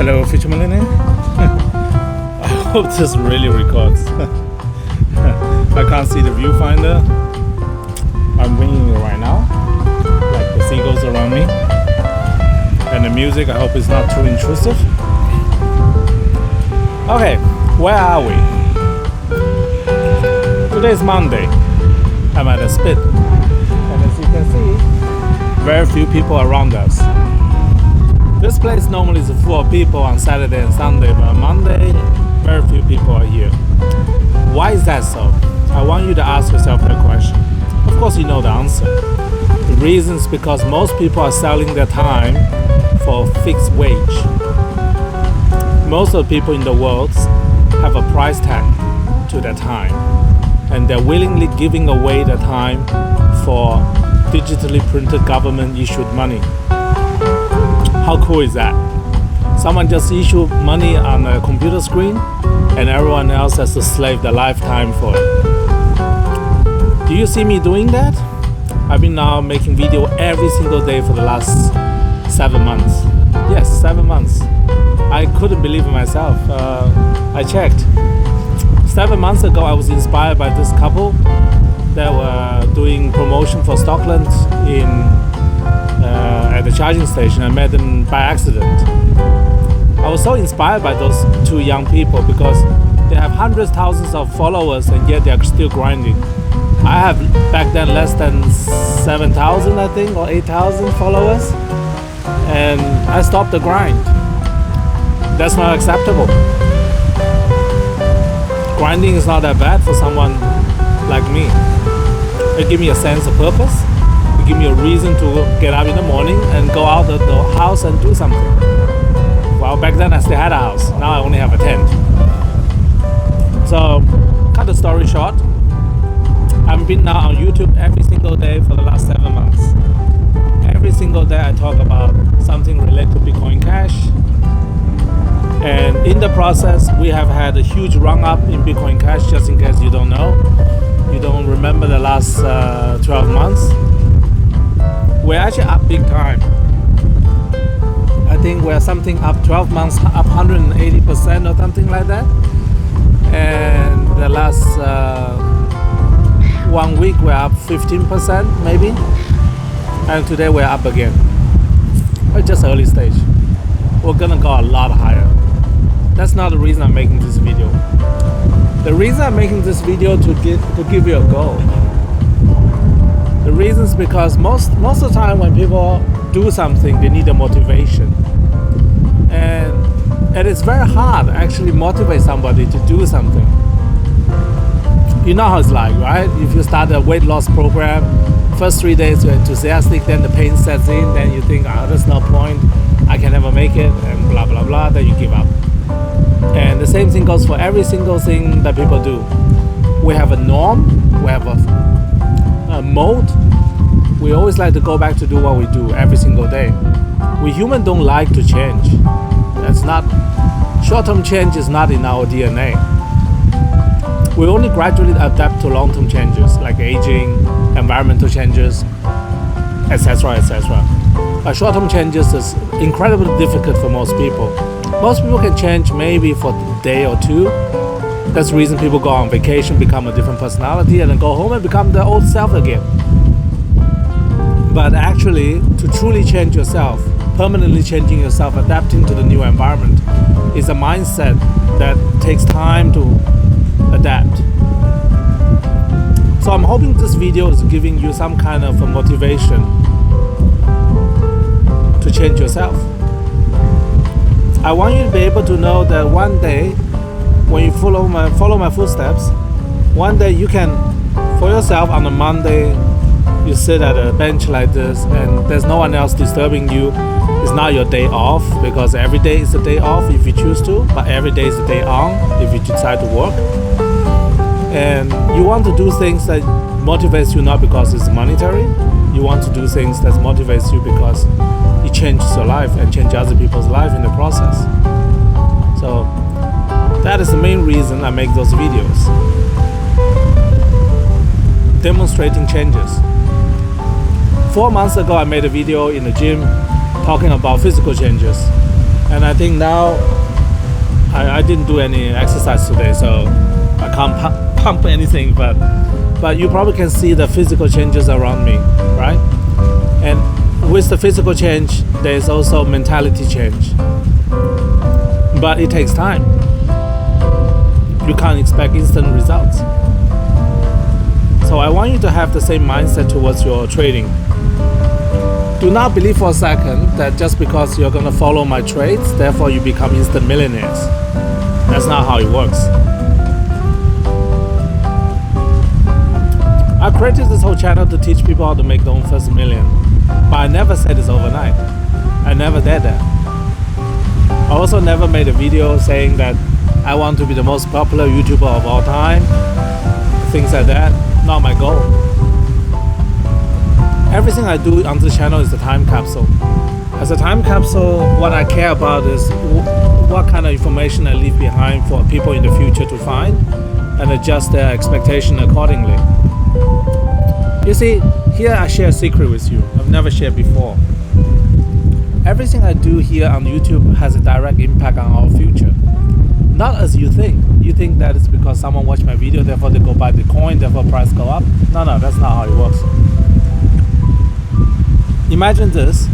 Hello, Fisherman. I hope this really records. I can't see the viewfinder. I'm winging it right now, like the seagulls around me. And the music, I hope it's not too intrusive. Okay, where are we? Today is Monday. I'm at a spit. And as you can see, very few people around us. This place normally is full of people on Saturday and Sunday, but on Monday, very few people are here. Why is that so? I want you to ask yourself that question. Of course you know the answer. The reason is because most people are selling their time for a fixed wage. Most of the people in the world have a price tag to their time, and they're willingly giving away their time for digitally printed government issued money. How cool is that? Someone just issued money on a computer screen and everyone else has to slave their lifetime for it. Do you see me doing that? I've been now making video every single day for the last 7 months. Yes, 7 months. I couldn't believe it myself. I checked. 7 months ago I was inspired by this couple that were doing promotion for Stockland at the charging station. I met them by accident. I was so inspired by those two young people because they have hundreds, thousands of followers and yet they are still grinding. I have back then less than 7,000 I think, or 8,000 followers, and I stopped the grind. That's not acceptable. Grinding is not that bad for someone like me. It gives me a sense of purpose. It gives me a reason to get up in the morning and go out of the house and do something. Well, back then I still had a house. Now I only have a tent. So, cut the story short, I've been now on YouTube every single day for the last 7 months. Every single day I talk about something related to Bitcoin Cash. And in the process, we have had a huge run up in Bitcoin Cash, just in case you don't know. You don't remember the last 12 months. We're actually up big time. I think we're something up 12 months, up 180% or something like that. And the last 1 week we're up 15% maybe. And today we're up again. It's just early stage. We're gonna go a lot higher. That's not the reason I'm making this video. The reason I'm making this video to give you a goal. The reason is because most of the time when people do something, they need a motivation. And it's very hard to actually motivate somebody to do something. You know how it's like, right? If you start a weight loss program, first 3 days you're enthusiastic, then the pain sets in, then you think, there's no point, I can never make it, and blah blah blah, then you give up. And the same thing goes for every single thing that people do. We have a norm, we have a mode. We always like to go back to do what we do every single day. We humans don't like to change. Short-term change is not in our DNA. We only gradually adapt to long-term changes like aging, environmental changes, etc. etc. Short-term changes is incredibly difficult for most people. Most people can change maybe for a day or two. That's the reason people go on vacation, become a different personality, and then go home and become their old self again. But actually, to truly change yourself, permanently changing yourself, adapting to the new environment, is a mindset that takes time to adapt. So I'm hoping this video is giving you some kind of a motivation to change yourself. I want you to be able to know that one day, when you follow my footsteps, one day you can, for yourself on a Monday, you sit at a bench like this and there's no one else disturbing you. It's not your day off, because every day is a day off if you choose to, but every day is a day on if you decide to work. And you want to do things that motivates you not because it's monetary. You want to do things that motivates you because it changes your life and changes other people's life in the process. So that is the main reason I make those videos. Demonstrating changes. 4 months ago I made a video in the gym talking about physical changes. And I think now I didn't do any exercise today, so I can't pump anything, but you probably can see the physical changes around me, right? And with the physical change, there's also mentality change. But it takes time. You can't expect instant results. So I want you to have the same mindset towards your trading. Do not believe for a second that just because you're going to follow my trades, therefore you become instant millionaires. That's not how it works. I created this whole channel to teach people how to make their own first million. But I never said it's overnight. I never did that. I also never made a video saying that I want to be the most popular YouTuber of all time. Things like that. Not my goal. Everything I do on this channel is a time capsule. As a time capsule, what I care about is what kind of information I leave behind for people in the future to find and adjust their expectation accordingly. You see, here I share a secret with you I've never shared before. Everything I do here on YouTube has a direct impact on our future. Not as you think. You think that it's because someone watched my video, therefore they go buy the coin, therefore price go up. No, that's not how it works. Imagine this.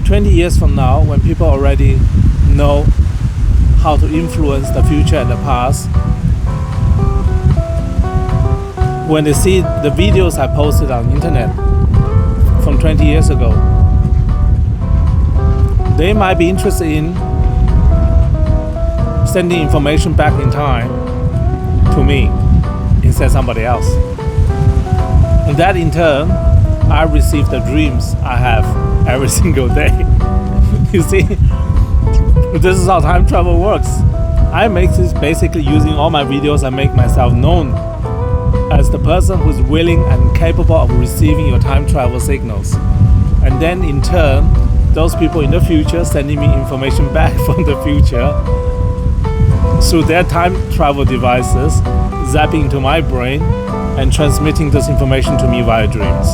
20 years from now, when people already know how to influence the future and the past, when they see the videos I posted on the internet from 20 years ago, they might be interested in sending information back in time to me instead of somebody else. And that in turn, I receive the dreams I have every single day. You see, this is how time travel works. I make this basically using all my videos. I make myself known as the person who's willing and capable of receiving your time travel signals. And then in turn, those people in the future sending me information back from the future through their time travel devices, zapping into my brain and transmitting this information to me via dreams.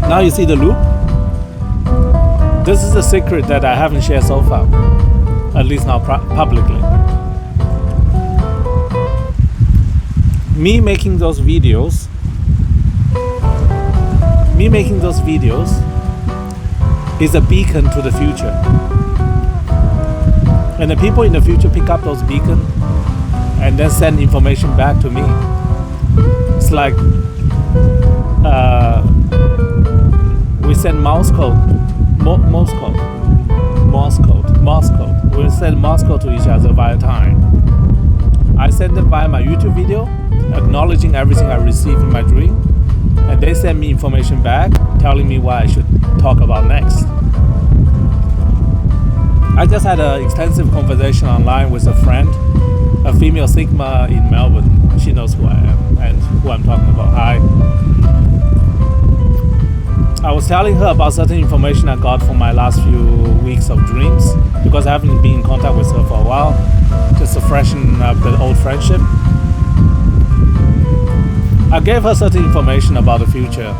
Now you see the loop? This is a secret that I haven't shared so far, at least not publicly. Me making those videos is a beacon to the future. And the people in the future pick up those beacons and then send information back to me. It's like we send Morse code. We send Morse code to each other via time. I send them via my YouTube video, acknowledging everything I receive in my dream, and they send me information back, telling me what I should talk about next. I just had an extensive conversation online with a friend, a female Sigma in Melbourne. She knows who I am and who I'm talking about. Hi. I was telling her about certain information I got from my last few weeks of dreams, because I haven't been in contact with her for a while, just to freshen up the old friendship. I gave her certain information about the future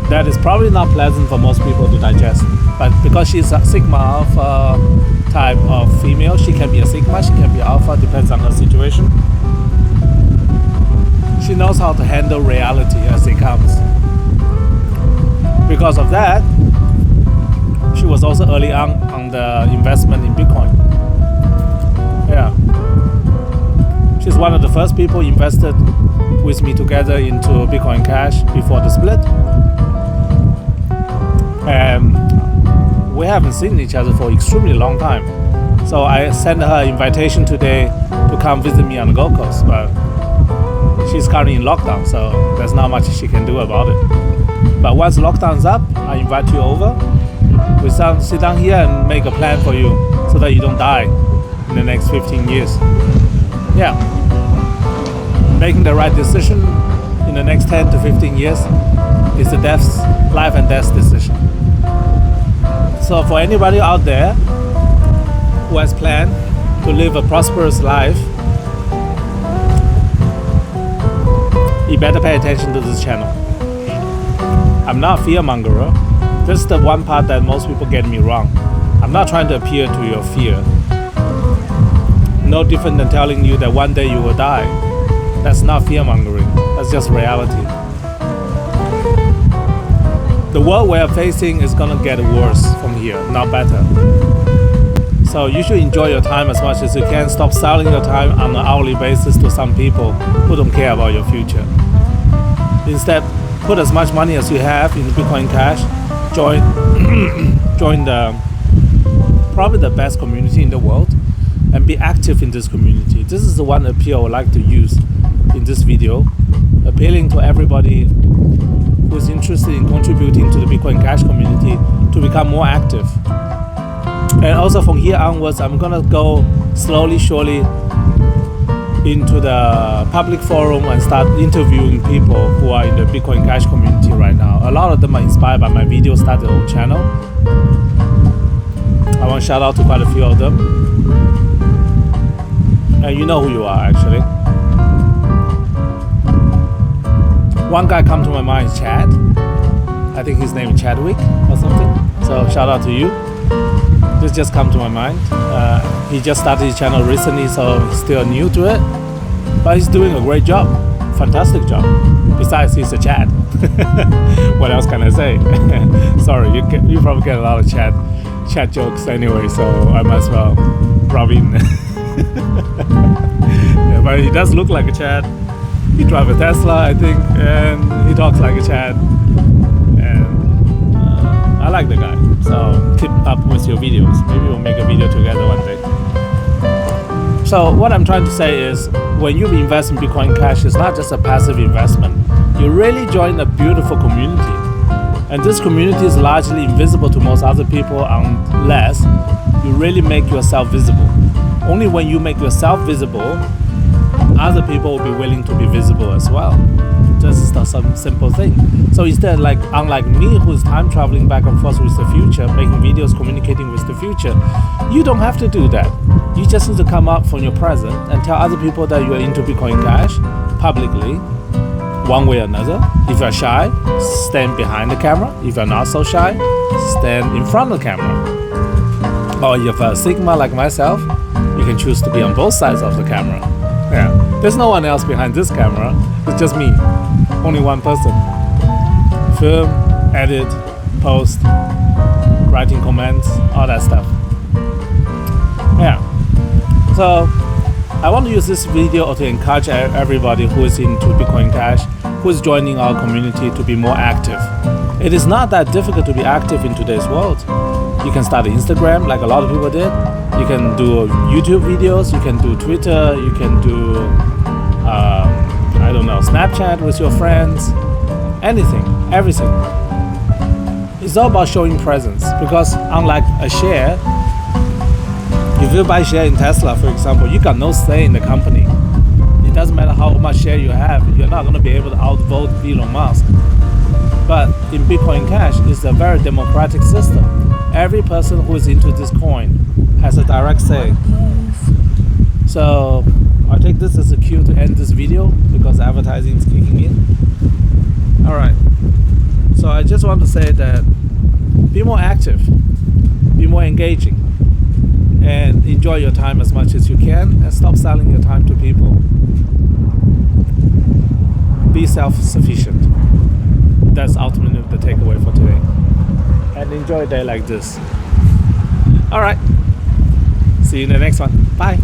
that is probably not pleasant for most people to digest. But because she's a Sigma Alpha type of female, she can be a Sigma, she can be Alpha, depends on her situation. She knows how to handle reality as it comes. Because of that, she was also early on the investment in Bitcoin. Yeah. She's one of the first people invested with me together into Bitcoin Cash before the split. And we haven't seen each other for extremely long time. So I sent her an invitation today to come visit me on the Gold Coast, but she's currently in lockdown, so there's not much she can do about it. But once lockdown's up, I invite you over. We sit down here and make a plan for you so that you don't die in the next 15 years. Yeah. Making the right decision in the next 10 to 15 years is the life and death decision. So for anybody out there who has planned to live a prosperous life, you better pay attention to this channel. I'm not a fearmongerer. This is the one part that most people get me wrong. I'm not trying to appeal to your fear. No different than telling you that one day you will die. That's not fear-mongering. That's just reality. The world we are facing is gonna get worse from here, not better. So you should enjoy your time as much as you can. Stop selling your time on an hourly basis to some people who don't care about your future. Instead, put as much money as you have in Bitcoin Cash. Join the probably the best community in the world, and be active in this community. This is the one appeal I would like to use in this video, appealing to everybody who is interested in contributing to the Bitcoin Cash community to become more active. And also from here onwards, I'm gonna go slowly, surely into the public forum and start interviewing people who are in the Bitcoin Cash community right now. A lot of them are inspired by my videos, start their own channel. I want to shout out to quite a few of them. And you know who you are, actually. One guy come to my mind is Chad. I think his name is Chadwick or something. So shout out to you. This just come to my mind. He just started his channel recently, so he's still new to it. But he's doing a great job. Fantastic job. Besides, he's a Chad. What else can I say? Sorry, you probably get a lot of chat jokes anyway, so I might as well rub in. Yeah, but he does look like a Chad. He drives a Tesla, I think, and he talks like a Chad. And I like the guy. So keep up with your videos. Maybe we'll make a video together one day. So what I'm trying to say is, when you invest in Bitcoin Cash, it's not just a passive investment. You really join a beautiful community. And this community is largely invisible to most other people unless you really make yourself visible. Only when you make yourself visible, other people will be willing to be visible as well. This is some simple thing. So instead, unlike me, who's time traveling back and forth with the future, making videos, communicating with the future, you don't have to do that. You just need to come up from your present and tell other people that you are into Bitcoin Cash publicly, one way or another. If you're shy, stand behind the camera. If you're not so shy, stand in front of the camera. Or if you're a Sigma like myself, you can choose to be on both sides of the camera. Yeah, there's no one else behind this camera. It's just me, only one person. Film, edit, post, writing comments, all that stuff. Yeah. So I want to use this video to encourage everybody who is into Bitcoin Cash, who is joining our community, to be more active. It is not that difficult to be active in today's world. You can start Instagram like a lot of people did. You can do YouTube videos, you can do Twitter, you can do, Snapchat with your friends, anything, everything. It's all about showing presence, because unlike a share, if you buy share in Tesla, for example, you got no say in the company. It doesn't matter how much share you have, you're not going to be able to outvote Elon Musk. But in Bitcoin Cash, it's a very democratic system. Every person who is into this coin has a direct say. So I take this as a cue to end this video, because advertising is kicking in. Alright, so I just want to say that be more active, be more engaging, and enjoy your time as much as you can, and stop selling your time to people. Be self-sufficient. That's ultimately the takeaway for today. And enjoy a day like this. Alright, see you in the next one. Bye.